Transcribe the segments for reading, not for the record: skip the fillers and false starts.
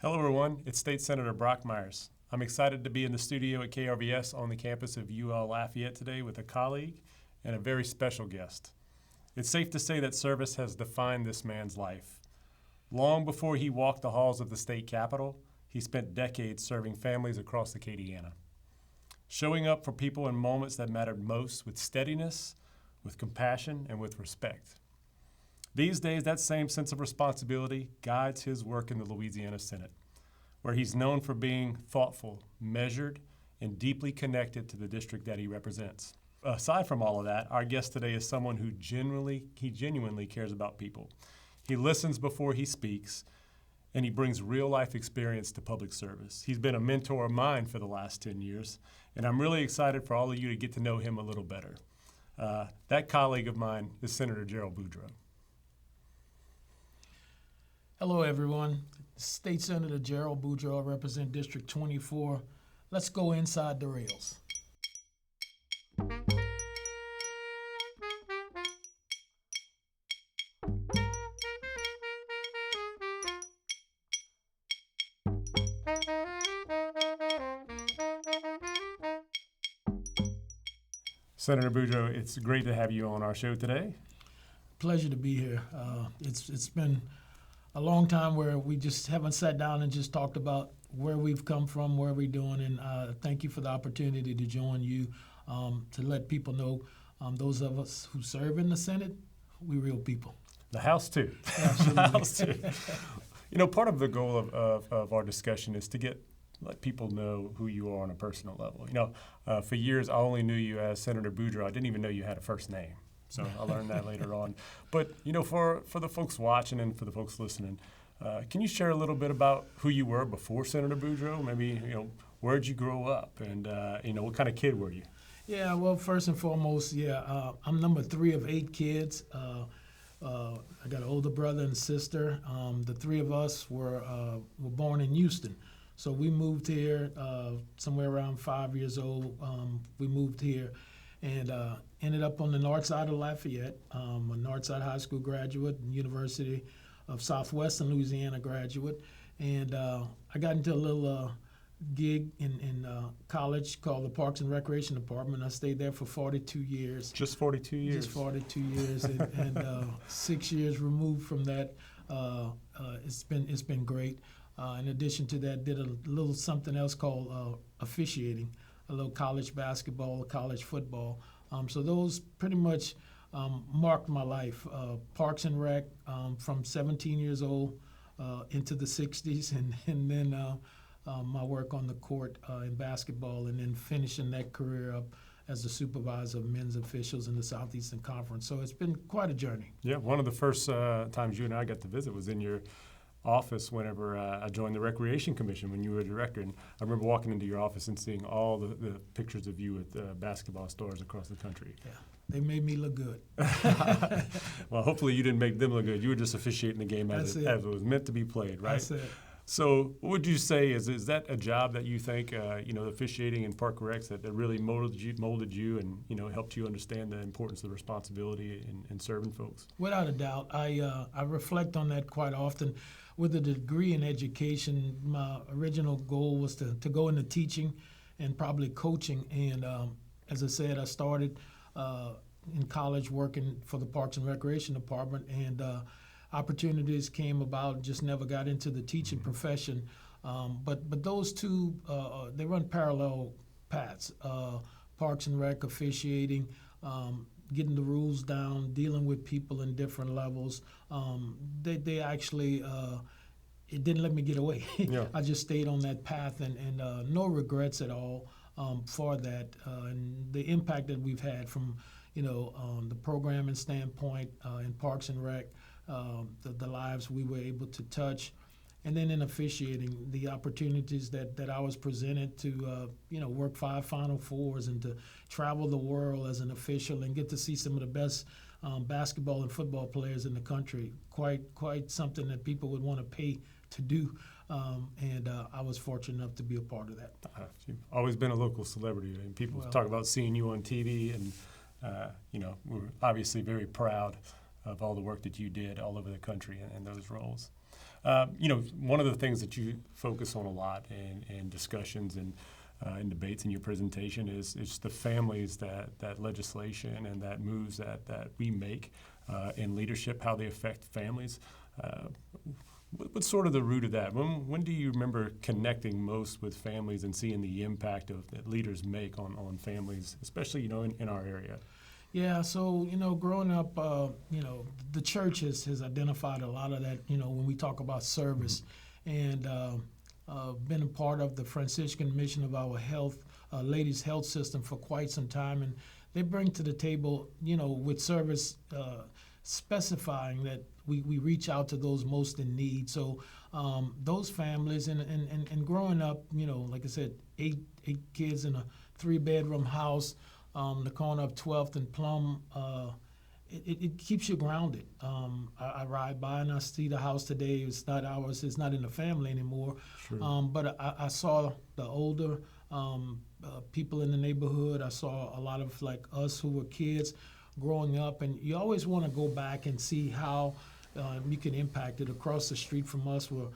Hello everyone, it's State Senator Brock Myers. I'm excited to be in the studio at KRVS on the campus of UL Lafayette today with a colleague and a very special guest. It's safe to say that service has defined this man's life. Long before he walked the halls of the state capitol, he spent decades serving families across Acadiana, showing up for people in moments that mattered most with steadiness, with compassion, and with respect. These days, that same sense of responsibility guides his work in the Louisiana Senate, where he's known for being thoughtful, measured, and deeply connected to the district that he represents. Aside from all of that, our guest today is someone who genuinely cares about people. He listens before he speaks, and he brings real-life experience to public service. He's been a mentor of mine for the last 10 years, and I'm really excited for all of you to get to know him a little better. That colleague of mine is Senator Gerald Boudreaux. Hello, everyone. State Senator Gerald Boudreaux, I represent District 24. Let's go inside the rails. Senator Boudreaux, it's great to have you on our show today. Pleasure to be here. It's been a long time where we just haven't sat down and just talked about where we've come from, where we're doing, and thank you for the opportunity to join you to let people know those of us who serve in the Senate, we real people. The House too. Absolutely. The House too. You know, part of the goal of our discussion is to let people know who you are on a personal level. You know, for years I only knew you as Senator Boudreaux. I didn't even know you had a first name. So I learned that later on. But, you know, for the folks watching and for the folks listening, can you share a little bit about who you were before Senator Boudreaux? Maybe, you know, where'd you grow up and, you know, what kind of kid were you? Yeah, well, first and foremost, I'm number 3 of 8 kids. I got an older brother and sister. The 3 of us were born in Houston. So we moved here somewhere around 5 years old. We moved here and ended up on the north side of Lafayette, a Northside High School graduate, and University of Southwestern Louisiana graduate. And I got into a little gig in college called the Parks and Recreation Department. I stayed there for 42 years. Just 42 years? Just 42 years. and 6 years removed from that, it's been great. In addition to that, did a little something else called officiating, a little college basketball, college football. So those pretty much marked my life. Parks and Rec from 17 years old into the 60s, and then my work on the court in basketball, and then finishing that career up as the supervisor of men's officials in the Southeastern Conference. So it's been quite a journey. Yeah, one of the first times you and I got to visit was in your office whenever I joined the Recreation Commission when you were director. And I remember walking into your office and seeing all the pictures of you with basketball stars across the country. Yeah, they made me look good. Well, hopefully you didn't make them look good. You were just officiating the game as it was meant to be played, right? That's it. So what would you say, is that a job that you think, you know, officiating in Park Recs that really molded you and, you know, helped you understand the importance of the responsibility in serving folks? Without a doubt. I reflect on that quite often. With a degree in education, my original goal was to go into teaching and probably coaching. And as I said, I started in college working for the Parks and Recreation Department, and opportunities came about, just never got into the teaching profession. But those two, they run parallel paths. Parks and Rec, officiating, getting the rules down, dealing with people in different levels. They actually, it didn't let me get away. Yeah. I just stayed on that path, and no regrets at all for that. And the impact that we've had from, you know, the programming standpoint in Parks and Rec, the lives we were able to touch. And then in officiating, the opportunities that I was presented to, you know, work 5 Final Fours and to travel the world as an official and get to see some of the best basketball and football players in the country. Quite something that people would want to pay to do. And I was fortunate enough to be a part of that. You've always been a local celebrity, and people talk about seeing you on TV, and you know, we're obviously very proud of all the work that you did all over the country in those roles. One of the things that you focus on a lot in discussions and in debates in your presentation is the families that legislation and that moves that we make in leadership, how they affect families. What's sort of the root of that? When do you remember connecting most with families and seeing the impact that leaders make on families, especially in our area? Yeah, so growing up, the church has identified a lot of that. When we talk about service, and been a part of the Franciscan mission of our ladies' health system for quite some time, and they bring to the table, with service, specifying that we reach out to those most in need. So those families and growing up, like I said, eight kids in a 3-bedroom house, the corner of 12th and Plum, it keeps you grounded. I ride by and I see the house today. It's not ours. It's not in the family anymore. Sure. But I saw the older people in the neighborhood. I saw a lot of like us who were kids growing up, and you always want to go back and see how you can impact it. Across the street from us were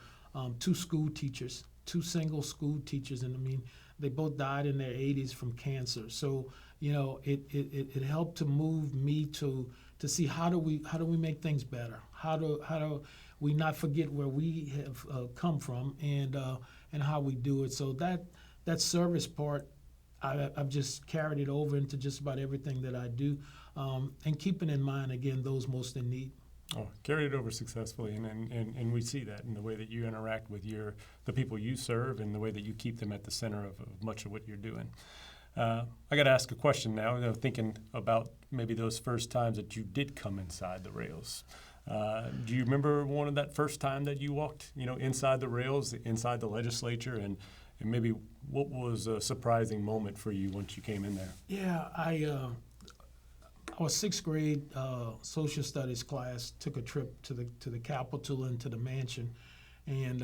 2 school teachers, 2 single school teachers, and I mean they both died in their 80s from cancer. So it helped to move me to see how do we make things better? How do we not forget where we have come from and how we do it? So that service part, I've just carried it over into just about everything that I do, and keeping in mind again those most in need. Oh, carried it over successfully, and we see that in the way that you interact with the people you serve and the way that you keep them at the center of much of what you're doing. I got to ask a question now, thinking about maybe those first times that you did come inside the rails. Do you remember one of that first time that you walked, inside the rails, inside the legislature, and maybe what was a surprising moment for you once you came in there? Yeah, I was 6th grade social studies class, took a trip to the Capitol and to the mansion, and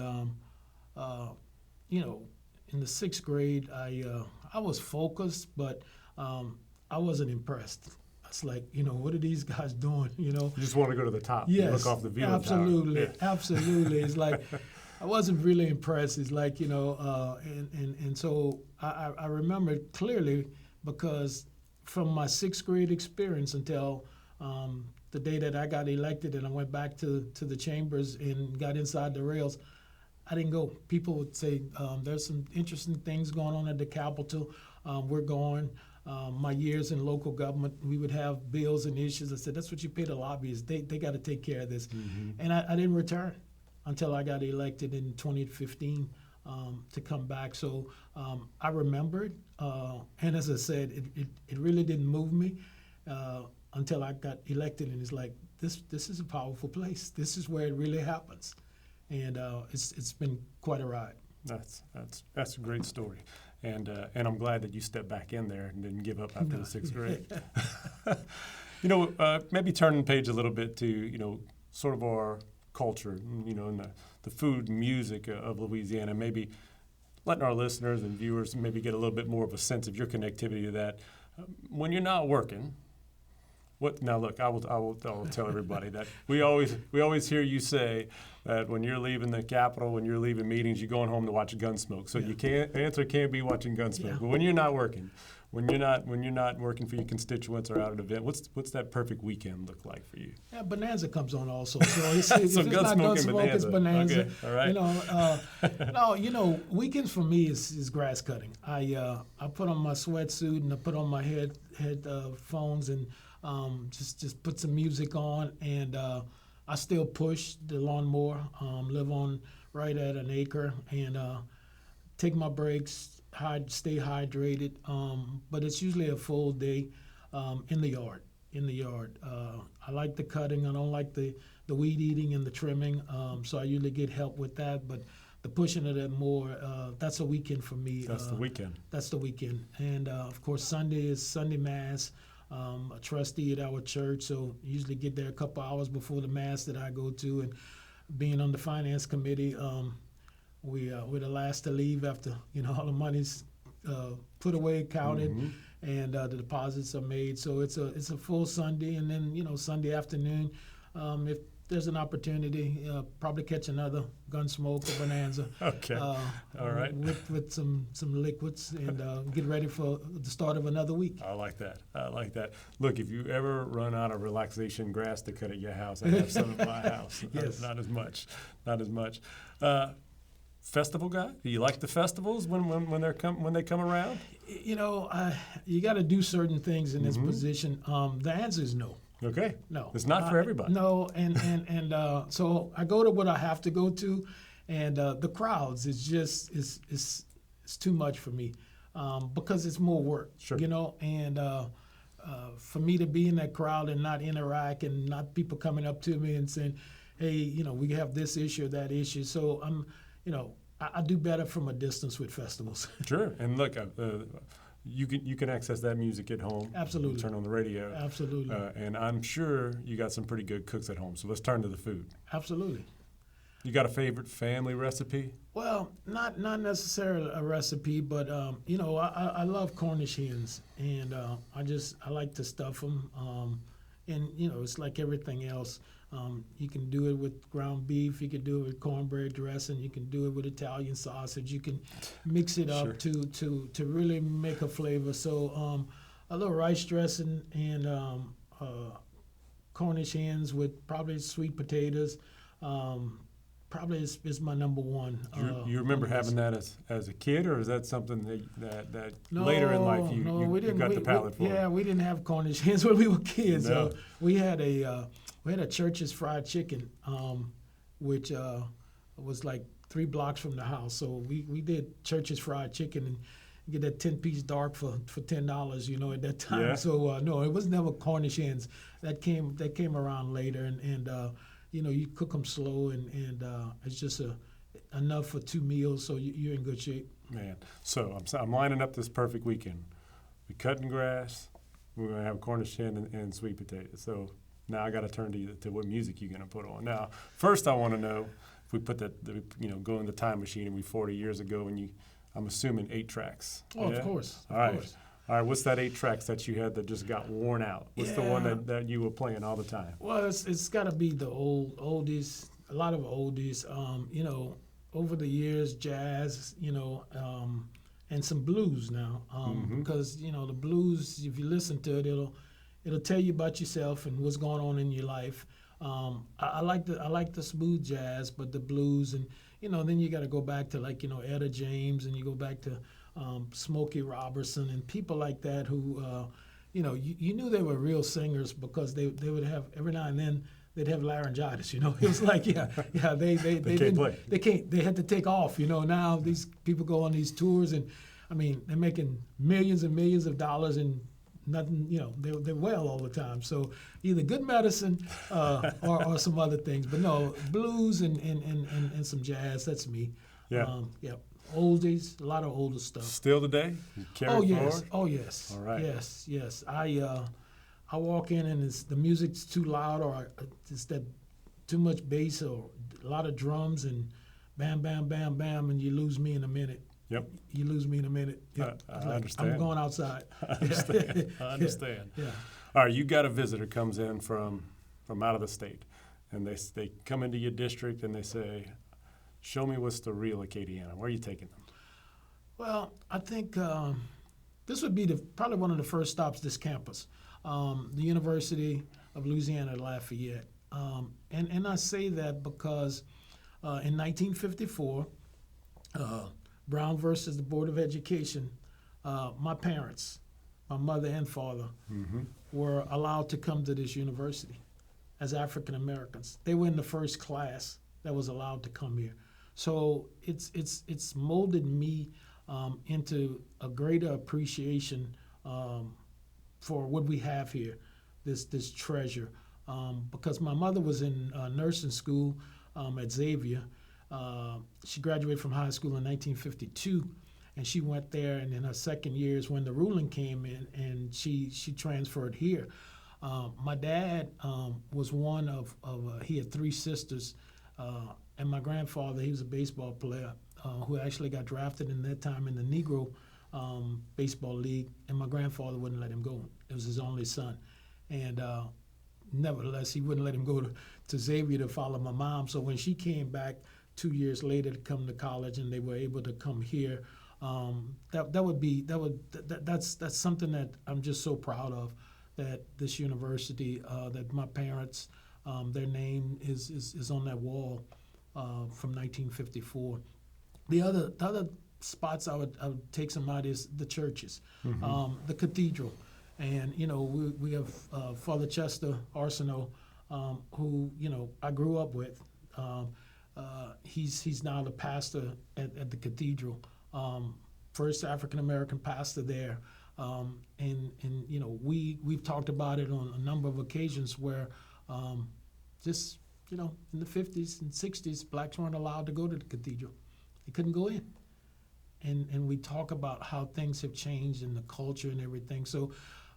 in the 6th grade I was focused, but I wasn't impressed. It's like, what are these guys doing? You just want to go to the top. Yes, look off the view. Absolutely, tower. Yeah. Absolutely. It's like I wasn't really impressed. It's like and so I remember it clearly because from my 6th grade experience until the day that I got elected and I went back to the chambers and got inside the rails, I didn't go. People would say, there's some interesting things going on at the Capitol. We're going. My years in local government, we would have bills and issues. I said, that's what you pay the lobbyists. They got to take care of this. Mm-hmm. And I didn't return until I got elected in 2015 to come back. So I remembered. And as I said, it really didn't move me until I got elected. And it's like, this is a powerful place. This is where it really happens. And it's been quite a ride. That's a great story, and I'm glad that you stepped back in there and didn't give up after the 6th grade. Maybe turning the page a little bit to sort of our culture, and the food and music of Louisiana. Maybe letting our listeners and viewers maybe get a little bit more of a sense of your connectivity to that. When you're not working. Now look, I will tell everybody that we always hear you say that when you're leaving the Capitol, when you're leaving meetings, you're going home to watch Gunsmoke. So the answer can't be watching Gunsmoke. Yeah. But when you're not working, when you're not working for your constituents or out at an event, what's that perfect weekend look like for you? Yeah, Bonanza comes on also. So it's so it's not Gunsmoke, it's Bonanza. Okay, all right. Weekends for me is grass cutting. I put on my sweatsuit and I put on my headphones and just put some music on, and I still push the lawnmower, live on right at an acre, and take my breaks, stay hydrated, but it's usually a full day in the yard. I like the cutting. I don't like the weed eating and the trimming, so I usually get help with that, but the pushing of that more, that's a weekend for me. That's the weekend. That's the weekend. And, of course, Sunday is Sunday Mass. A trustee at our church, so usually get there a couple hours before the Mass that I go to. And being on the finance committee, we're the last to leave after all the money's put away, counted, mm-hmm. and the deposits are made. So it's a full Sunday, and then Sunday afternoon, if there's an opportunity, probably catch another Gunsmoke or Bonanza. Okay. All right. With some liquids and get ready for the start of another week. I like that. I like that. Look, if you ever run out of relaxation grass to cut at your house, I have some at my house. Yes. Not as much. Not as much. Festival guy? Do you like the festivals when they come around? You got to do certain things in this position. The answer is no. Okay. No. It's not for everybody. No, and so I go to what I have to go to, and the crowds is just it's too much for me because it's more work. Sure. And for me to be in that crowd and not interact and not people coming up to me and saying, hey, we have this issue or that issue. So I do better from a distance with festivals. Sure. And look, you can access that music at home. Absolutely. Turn on the radio. Absolutely. And I'm sure you got some pretty good cooks at home. So let's turn to the food. Absolutely. You got a favorite family recipe? Well, not necessarily a recipe, but I love Cornish hens, and I like to stuff them. And it's like everything else. You can do it with ground beef. You can do it with cornbread dressing. You can do it with Italian sausage. You can mix it up Sure. to really make a flavor. So a little rice dressing and Cornish hens with probably sweet potatoes. Probably is my number one. You remember having that as a kid, or is that something that No, later in life you got the palate for? Yeah, we didn't have Cornish hens when we were kids. No. We had a Church's Fried Chicken, which was like 3 blocks from the house. So we did Church's Fried Chicken and get that 10-piece dark for $10, at that time. Yeah. So no, it was never Cornish hens. That came around later, and you cook them slow, and it's just enough for 2 meals, so you're in good shape. Man, so I'm lining up this perfect weekend. We're cutting grass. We're gonna have Cornish hen and sweet potatoes. So now I got to turn to what music you're gonna put on. Now, first I want to know if we put go in the time machine and we 40 years ago, and I'm assuming 8 tracks. Oh, yeah? of course. All right. All right, what's that 8 tracks that you had that just got worn out? What's the one that you were playing all the time? Well, it's got to be the oldies, a lot of oldies. Over the years, jazz, and some blues now. Because the blues, if you listen to it, it'll tell you about yourself and what's going on in your life. I like the smooth jazz, but the blues, and then you got to go back to Etta James, and you go back to Smokey Robertson and people like that who, you knew they were real singers because they would have every now and then they'd have laryngitis. It was like they can't play. They had to take off. Now these people go on these tours and they're making millions and millions of dollars and nothing. They're well all the time. So either good medicine or some other things. But no, blues and some jazz. That's me. Yeah. Yeah. Oldies, a lot of older stuff. Still today? You carry Oh it yes, forward? oh yes. All right. Yes. I walk in and the music's too loud, or it's that too much bass, or a lot of drums, and bam, bam, bam, bam, and you lose me in a minute. Yep. You lose me in a minute. Yep. I It's like, understand. I'm going outside. I understand. Yeah. All right, you got a visitor comes in from out of the state, and they come into your district and they say, show me what's the real Acadiana. Where are you taking them? Well, I think this would be probably one of the first stops this campus, the University of Louisiana at Lafayette. And I say that because in 1954, Brown versus the Board of Education, my parents, my mother and father, were allowed to come to this university as African Americans. They were in the first class that was allowed to come here. So it's molded me into a greater appreciation for what we have here, this treasure. Because my mother was in nursing school at Xavier. She graduated from high school in 1952, and she went there. And in her second year is when the ruling came in, and she transferred here. My dad was one of he had 3 sisters. And my grandfather, he was a baseball player who actually got drafted in that time in the Negro Baseball League, and my grandfather wouldn't let him go. It was his only son. And nevertheless, he wouldn't let him go to Xavier to follow my mom. So when she came back 2 years later to come to college, and they were able to come here, that's something that I'm just so proud of. That this university, that my parents, their name is on that wall from 1954. The other spots I would take some out is the churches, the cathedral, and we have Father Chester Arsenault, who I grew up with. He's now the pastor at the cathedral, first African American pastor there, and we've talked about it on a number of occasions where just in the 50s and 60s, blacks weren't allowed to go to the cathedral. They couldn't go in. And we talk about how things have changed in the culture and everything. So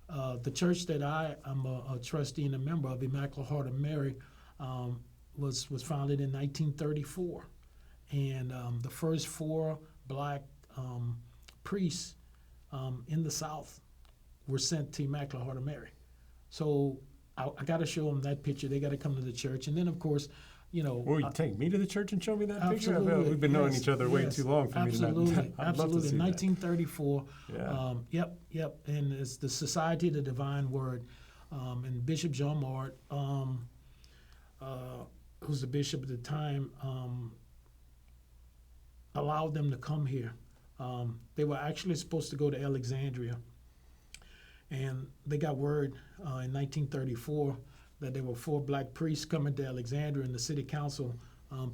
the church that I'm a trustee and a member of, Immaculate Heart of Mary, was founded in 1934. And the first 4 black priests in the South were sent to Immaculate Heart of Mary. So I got to show them that picture. They got to come to the church. And then, of course, Will you take me to the church and show me that picture? Absolutely. We've been knowing each other way too long for me to not. I'd love to see 1934. Yeah. Yep. And it's the Society of the Divine Word. And Bishop Jean Mart, who's the bishop at the time, allowed them to come here. They were actually supposed to go to Alexandria. And they got word in 1934 that there were 4 black priests coming to Alexandria, and the city council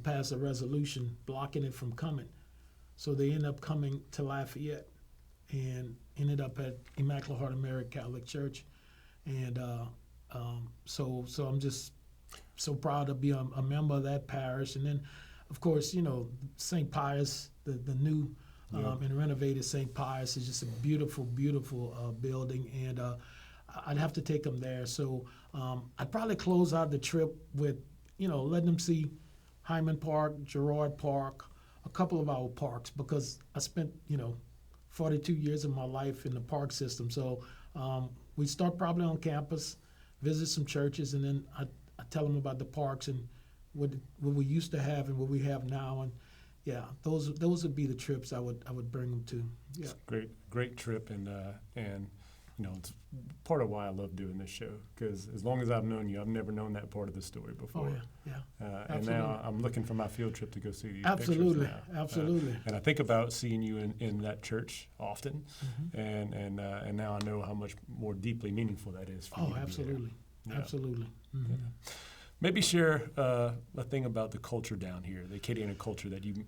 passed a resolution blocking it from coming. So they ended up coming to Lafayette and ended up at Immaculate Heart of Mary Catholic Church. And so I'm just so proud to be a member of that parish. And then, of course, St. Pius, the new and renovated St. Pius is just a beautiful, beautiful building. And I'd have to take them there. So I'd probably close out the trip with, letting them see Hyman Park, Girard Park, a couple of our parks, because I spent, 42 years of my life in the park system. So we start probably on campus, visit some churches, and then I tell them about the parks and what we used to have and what we have now. And yeah, those would be the trips I would bring them to. Yeah, great trip, and it's part of why I love doing this show, because as long as I've known you, I've never known that part of the story before. Oh, yeah. And now I'm looking for my field trip to go see these Absolutely. pictures now. Absolutely. And I think about seeing you in that church often, and now I know how much more deeply meaningful that is for you. Oh, absolutely. Yeah. Absolutely. Mm-hmm. Yeah. Maybe share a thing about the culture down here, the Acadiana culture, that you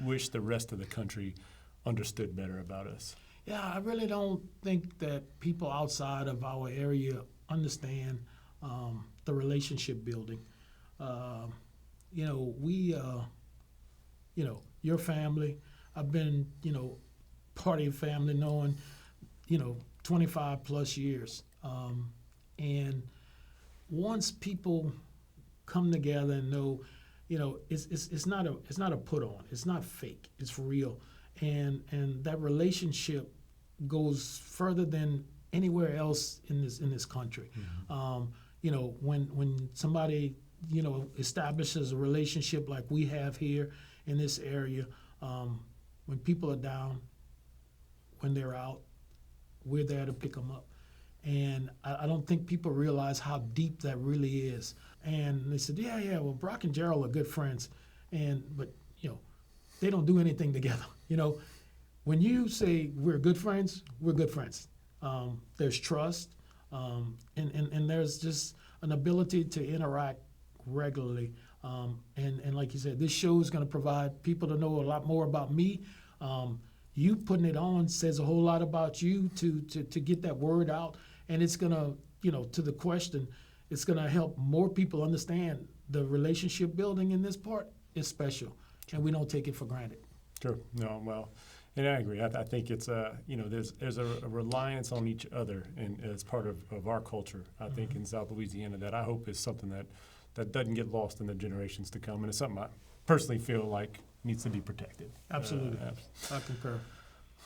wish the rest of the country understood better about us. Yeah, I really don't think that people outside of our area understand the relationship building. Your family, I've been, part of your family knowing, 25 plus years. And once people come together and know, it's not a put on, it's not fake, it's real. And that relationship goes further than anywhere else in this country. When somebody establishes a relationship like we have here in this area, when people are down, when they're out, we're there to pick them up. And I don't think people realize how deep that really is. And they said, well, Brock and Gerald are good friends, but they don't do anything together. When you say we're good friends, we're good friends. There's trust, and there's just an ability to interact regularly. And like you said, this show is going to provide people to know a lot more about me. You putting it on says a whole lot about you to get that word out, and it's going to, to the question, it's going to help more people understand the relationship building in this part is special, and we don't take it for granted. Sure. No, well, and I agree. I think it's there's a reliance on each other, and as part of our culture, I think in South Louisiana, that I hope is something that doesn't get lost in the generations to come, and it's something I personally feel like needs to be protected. Absolutely. I concur.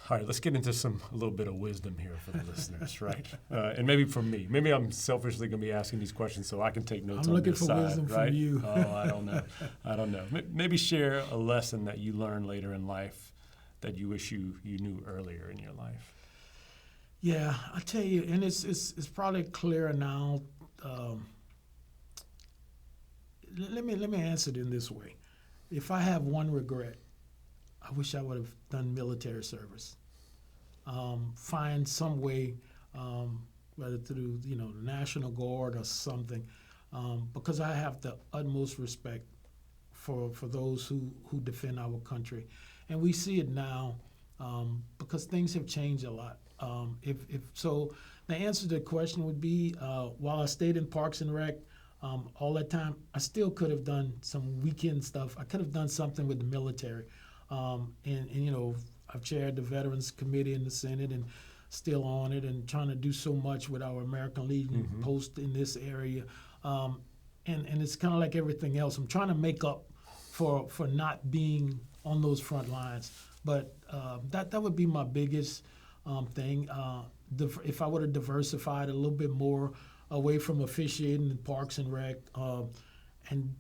All right, let's get into a little bit of wisdom here for the listeners, right? And maybe from me. Maybe I'm selfishly going to be asking these questions so I can take notes I'm on looking this for side, wisdom right? from you. Oh, I don't know. I don't know. Maybe share a lesson that you learned later in life that you wish you knew earlier in your life. Yeah, I tell you, and it's probably clearer now. Let me answer it in this way. If I have one regret, I wish I would have done military service. Find some way, whether through the National Guard or something, because I have the utmost respect for those who defend our country, and we see it now because things have changed a lot. If so, the answer to the question would be while I stayed in Parks and Rec all that time, I still could have done some weekend stuff. I could have done something with the military. And I've chaired the Veterans Committee in the Senate and still on it and trying to do so much with our American Legion post in this area. And it's kind of like everything else. I'm trying to make up for not being on those front lines. But that would be my biggest thing. If I would have diversified a little bit more away from officiating in Parks and Rec, and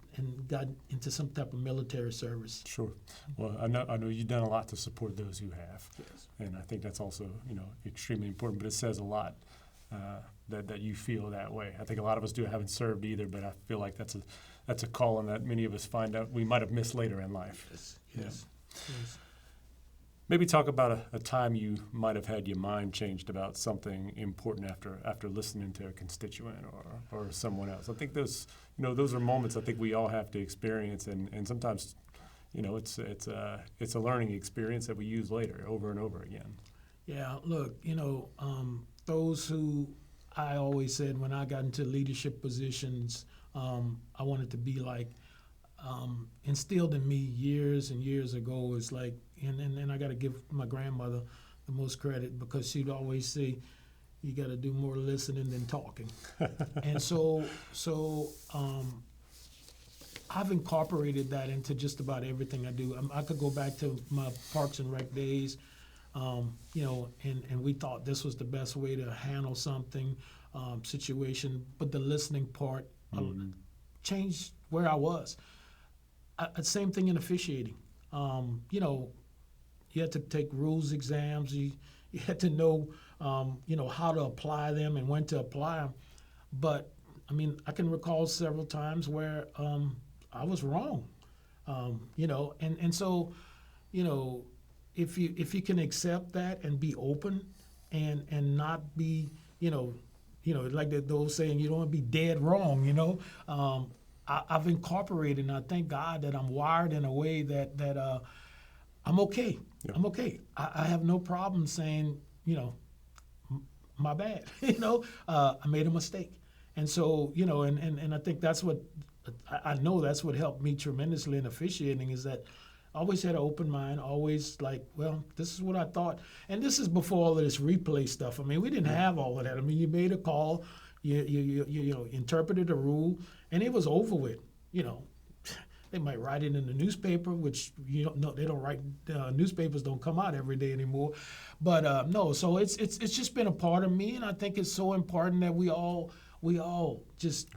got into some type of military service. Sure. Well, I know you've done a lot to support those who have, Yes. and I think that's also extremely important. But it says a lot that you feel that way. I think a lot of us haven't served either, but I feel like that's a calling that many of us find out we might have missed later in life. Yes. Yeah. Maybe talk about a time you might have had your mind changed about something important after listening to a constituent or someone else. I think those are moments I think we all have to experience, and sometimes it's a learning experience that we use later over and over again. Yeah, look, those who I always said when I got into leadership positions, I wanted to be like, instilled in me years and years ago is like, and I got to give my grandmother the most credit because she'd always say, you got to do more listening than talking. And so I've incorporated that into just about everything I do. I could go back to my Parks and Rec days, and we thought this was the best way to handle something, situation, but the listening part changed where I was. Same thing in officiating. You had to take rules exams. You had to know, how to apply them and when to apply them. But I can recall several times where I was wrong. And so, if you can accept that and be open, and not be, like the old saying, you don't want to be dead wrong. I've incorporated, and I thank God that I'm wired in a way that I'm okay. Yeah. I'm okay. I have no problem saying, my bad. I made a mistake. And so, and I think that's what, I know that's what helped me tremendously in officiating is that I always had an open mind, always like, well, this is what I thought. And this is before all of this replay stuff. We didn't have all of that. You made a call, you interpreted a rule, and it was over with. They might write it in the newspaper, which they don't write. Newspapers don't come out every day anymore. But no, so it's just been a part of me, and I think it's so important that we all just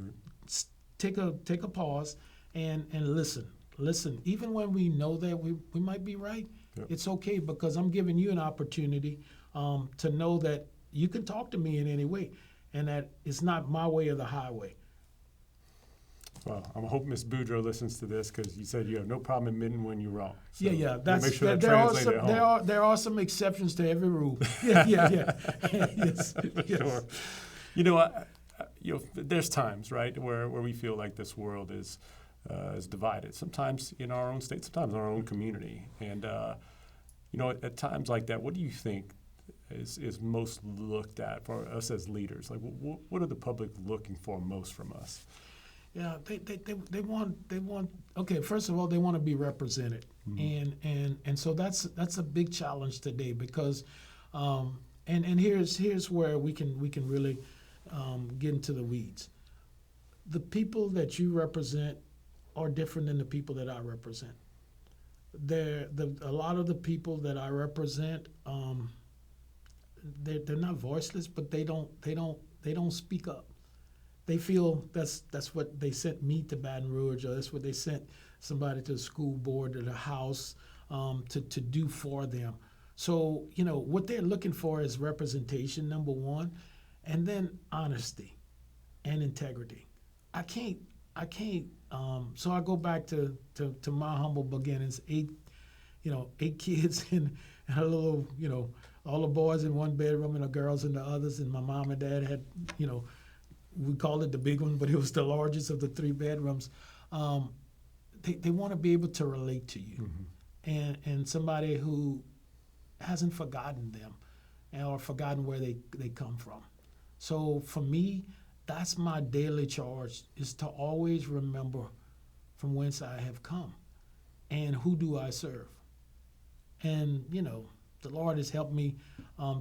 take a pause and listen. Listen, even when we know that we might be right, yep. It's okay because I'm giving you an opportunity to know that you can talk to me in any way, and that it's not my way or the highway. Well, I hope Ms. Boudreaux listens to this because you said you have no problem admitting when you're wrong. So yeah. Make sure that translates at home. There are some exceptions to every rule. Yeah. Yes. Sure. There's times, right, where we feel like this world is divided. Sometimes in our own state, sometimes in our own community, and at times like that, what do you think is most looked at for us as leaders? Like, what are the public looking for most from us? Yeah, they want. Okay, first of all, they want to be represented, and so that's a big challenge today because, and here's where we can really get into the weeds. The people that you represent are different than the people that I represent. a lot of the people that I represent, they're not voiceless, but they don't speak up. They feel that's what they sent me to Baton Rouge, or that's what they sent somebody to the school board or the house to do for them. So, what they're looking for is representation, number one, and then honesty and integrity. I can't. So I go back to my humble beginnings. 8 kids and a little, all the boys in one bedroom and the girls in the others. And my mom and dad had, we called it the big one, but it was the largest of the 3 bedrooms. They want to be able to relate to you, and somebody who hasn't forgotten them or forgotten where they come from. So for me, that's my daily charge, is to always remember from whence I have come and who do I serve. And, the Lord has helped me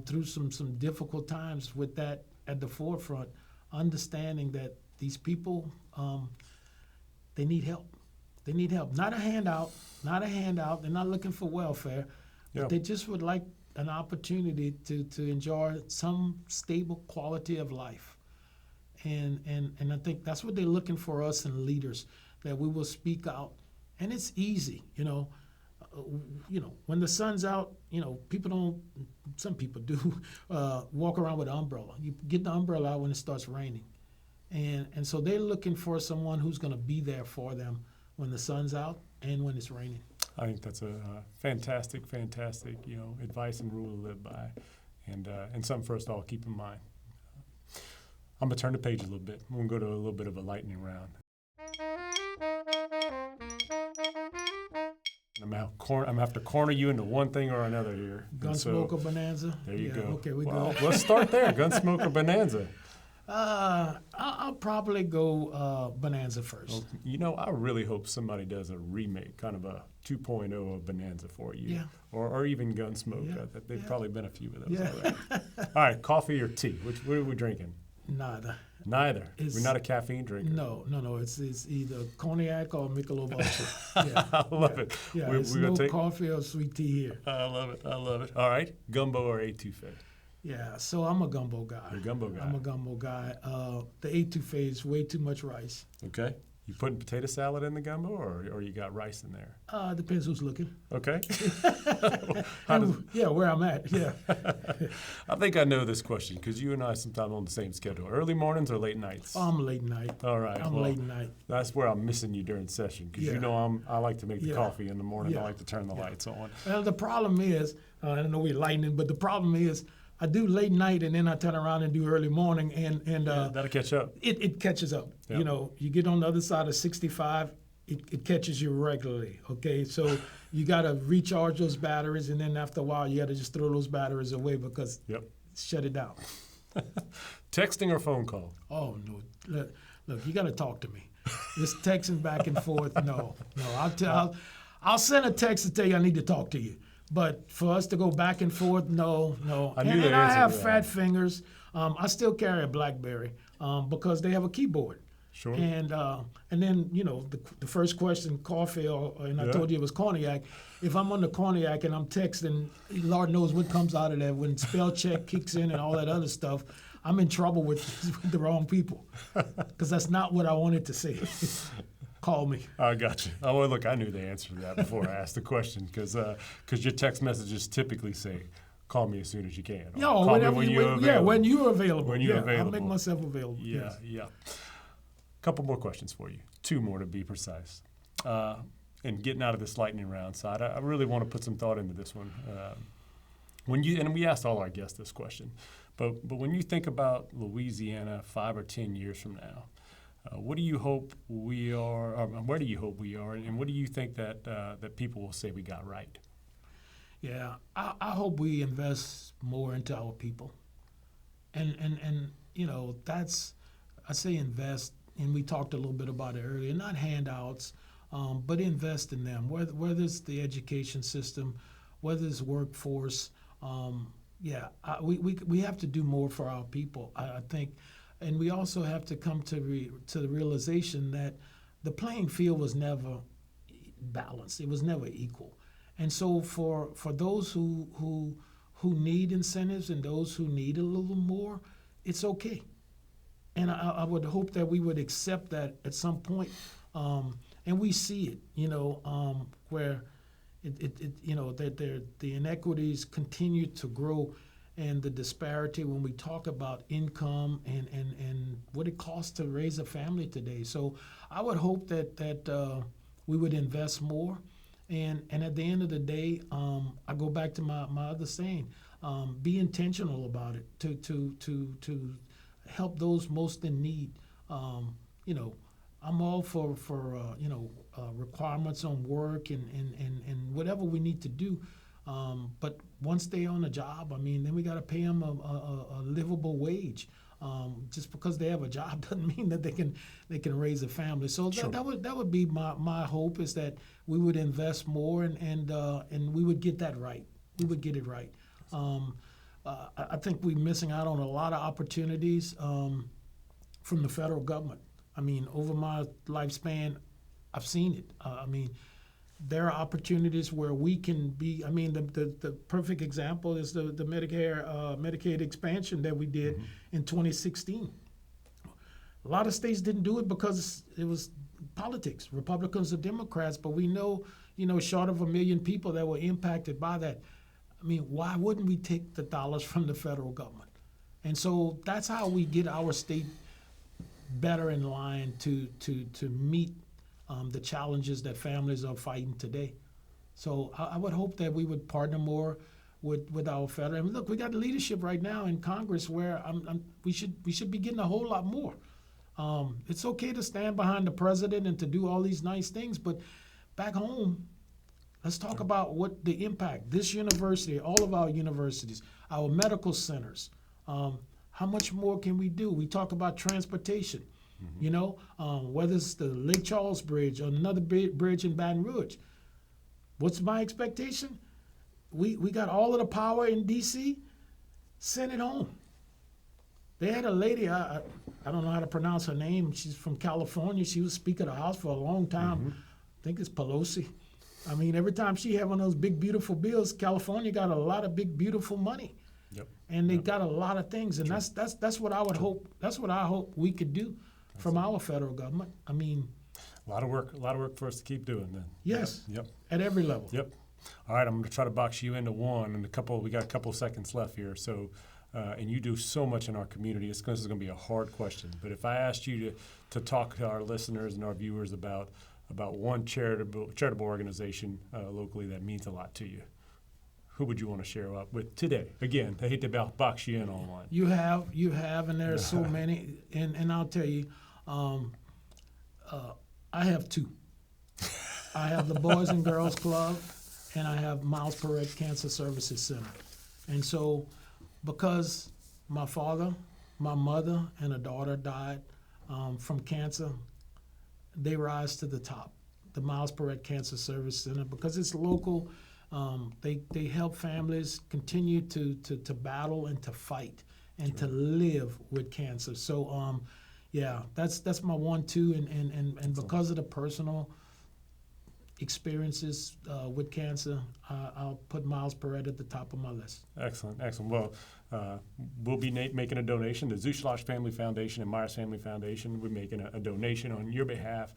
through some difficult times with that at the forefront, understanding that these people, they need help. They need help. Not a handout. They're not looking for welfare. Yeah. But they just would like an opportunity to enjoy some stable quality of life. And I think that's what they're looking for us in leaders, that we will speak out. And it's easy, when the sun's out, some people do walk around with an umbrella. You get the umbrella out when it starts raining. And so they're looking for someone who's going to be there for them when the sun's out and when it's raining. I think that's a fantastic, advice and rule to live by, and something for us to all keep in mind. I'm going to turn the page a little bit. I'm going to go to a little bit of a lightning round. I'm going to have to corner you into one thing or another here. Gunsmoke or Bonanza? There you go. Okay, we well, go. Let's start there. Gunsmoke or Bonanza? I'll probably go Bonanza first. Well, I really hope somebody does a remake, kind of a 2.0 of Bonanza for you. Yeah. Or even Gunsmoke. Yeah. There've probably been a few of those Yeah. already. All right, coffee or tea? What are we drinking? Neither. We're not a caffeine drinker. No. It's either cognac or Michelob Ultra. Yeah. I love it. Yeah, we're it's gonna no coffee or sweet tea here. I love it. All right, gumbo or etouffee? Yeah, so I'm a gumbo guy. You're a gumbo guy. I'm a gumbo guy. The etouffee is way too much rice. Okay. You putting potato salad in the gumbo, or you got rice in there? Depends who's looking. Okay. Where I'm at, yeah. I think I know this question because you and I sometimes on the same schedule. Early mornings or late nights? Oh, I'm late night. All right. I'm late night. That's where I'm missing you during session because I like to make the coffee in the morning. Yeah. I like to turn the lights on. Well, the problem is, I know we're lightning, but the problem is I do late night and then I turn around and do early morning and that'll catch up. It catches up. Yep. You get on the other side of 65, it catches you regularly. Okay, so you got to recharge those batteries, and then after a while you got to just throw those batteries away because shut it down. Texting or phone call? Oh no, look, you got to talk to me. This texting back and forth, no. I'll send a text to tell you I need to talk to you. But for us to go back and forth, no. I knew the answer I have to that. fat fingers. I still carry a BlackBerry because they have a keyboard. Sure. And then the first question, coffee, and I told you it was cognac. If I'm on the cognac and I'm texting, Lord knows what comes out of that when spell check kicks in and all that other stuff. I'm in trouble with the wrong people because that's not what I wanted to say. Call me. I got you. Oh, well, look, I knew the answer to that before I asked the question because your text messages typically say, call me as soon as you can. No, call me when you're available. when you're available. When you're available. I'll make myself available. Yeah, yes. yeah. Couple more questions for you. 2 more to be precise. And getting out of this lightning round side, I really want to put some thought into this one. And we asked all our guests this question, but when you think about Louisiana 5 or 10 years from now, what do you hope we are, or where do you hope we are, and what do you think that people will say we got right? Yeah, I hope we invest more into our people, and that's, I say invest, and we talked a little bit about it earlier. Not handouts, but invest in them. Whether it's the education system, whether it's workforce, we have to do more for our people. I think. And we also have to come to the realization that the playing field was never balanced. It was never equal. And so for those who need incentives and those who need a little more, it's okay. And I would hope that we would accept that at some point. And we see it, where that the inequities continue to grow, and the disparity when we talk about income and what it costs to raise a family today. So I would hope that we would invest more. And at the end of the day, I go back to my other saying, be intentional about it to help those most in need. I'm all for requirements on work and whatever we need to do. But once they're on a job, then we got to pay them a livable wage. Just because they have a job doesn't mean that they can raise a family. So Sure. that would be my hope, is that we would invest more and we would get that right. We would get it right. I think we're missing out on a lot of opportunities from the federal government. Over my lifespan, I've seen it. There are opportunities where we can be. The perfect example is the Medicaid expansion that we did in 2016. A lot of states didn't do it because it was politics, Republicans or Democrats. But we know, short of 1 million people that were impacted by that. Why wouldn't we take the dollars from the federal government? And so that's how we get our state better in line to meet the challenges that families are fighting today. So I would hope that we would partner more with our federal. Look, we got leadership right now in Congress where we should be getting a whole lot more. It's okay to stand behind the president and to do all these nice things, but back home, let's talk about what the impact. This university, all of our universities, our medical centers. How much more can we do? We talk about transportation. Whether it's the Lake Charles Bridge or another bridge in Baton Rouge. What's my expectation? We got all of the power in D.C., send it home. They had a lady, I don't know how to pronounce her name. She's from California. She was Speaker of the House for a long time. I think it's Pelosi. Every time she had one of those big, beautiful bills, California got a lot of big, beautiful money. Yep. And they got a lot of things. And that's what I would hope. That's what I hope we could do from our federal government. a lot of work for us to keep doing then. Yes. Yep. At every level. Yep. All right, I'm going to try to box you into one, and we got a couple of seconds left here. So, and you do so much in our community. This is going to be a hard question, but if I asked you to talk to our listeners and our viewers about one charitable organization locally that means a lot to you, who would you want to share up with today? Again, I hate to box you in on one. You have, and there are so many. And I'll tell you, I have two. I have the Boys and Girls Club, and I have Miles Perret Cancer Services Center. And so, because my father, my mother, and a daughter died from cancer, they rise to the top. The Miles Perret Cancer Service Center, because it's local. They help families continue to battle and to fight and to live with cancer. So that's my 1-2, and because of the personal experiences with cancer, I'll put Miles Perret at the top of my list. Excellent. Well, we'll be making a donation. The Zuschloss Family Foundation and Myers Family Foundation, we're making a donation on your behalf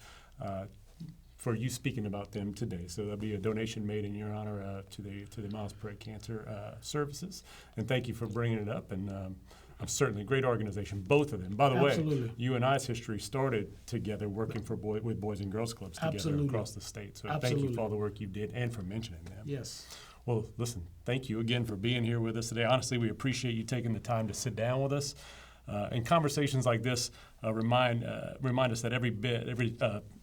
for you speaking about them today. So there'll be a donation made in your honor to the Miles Perret Cancer Services. And thank you for bringing it up. And certainly a great organization, both of them. By the Absolutely. way, you and I's history started together working with Boys and Girls Clubs together Absolutely. across the state. So Absolutely. thank you for all the work you did and for mentioning them. Yes. Well, listen, thank you again for being here with us today. Honestly, we appreciate you taking the time to sit down with us. And conversations like this remind us that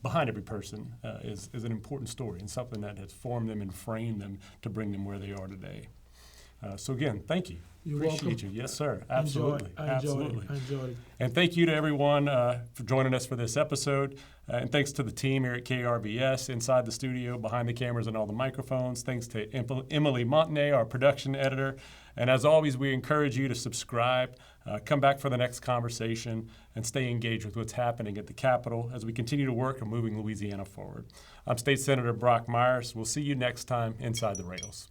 behind every person is an important story and something that has formed them and framed them to bring them where they are today. So again, thank you. You're Appreciate welcome. you. Yes, sir. Absolutely. I enjoyed Absolutely. it. I enjoyed it. And thank you to everyone for joining us for this episode. And thanks to the team here at KRVS, inside the studio, behind the cameras and all the microphones. Thanks to Emily Montenay, our production editor. And as always, we encourage you to subscribe, come back for the next conversation, and stay engaged with what's happening at the Capitol as we continue to work on moving Louisiana forward. I'm State Senator Brock Myers. We'll see you next time inside the rails.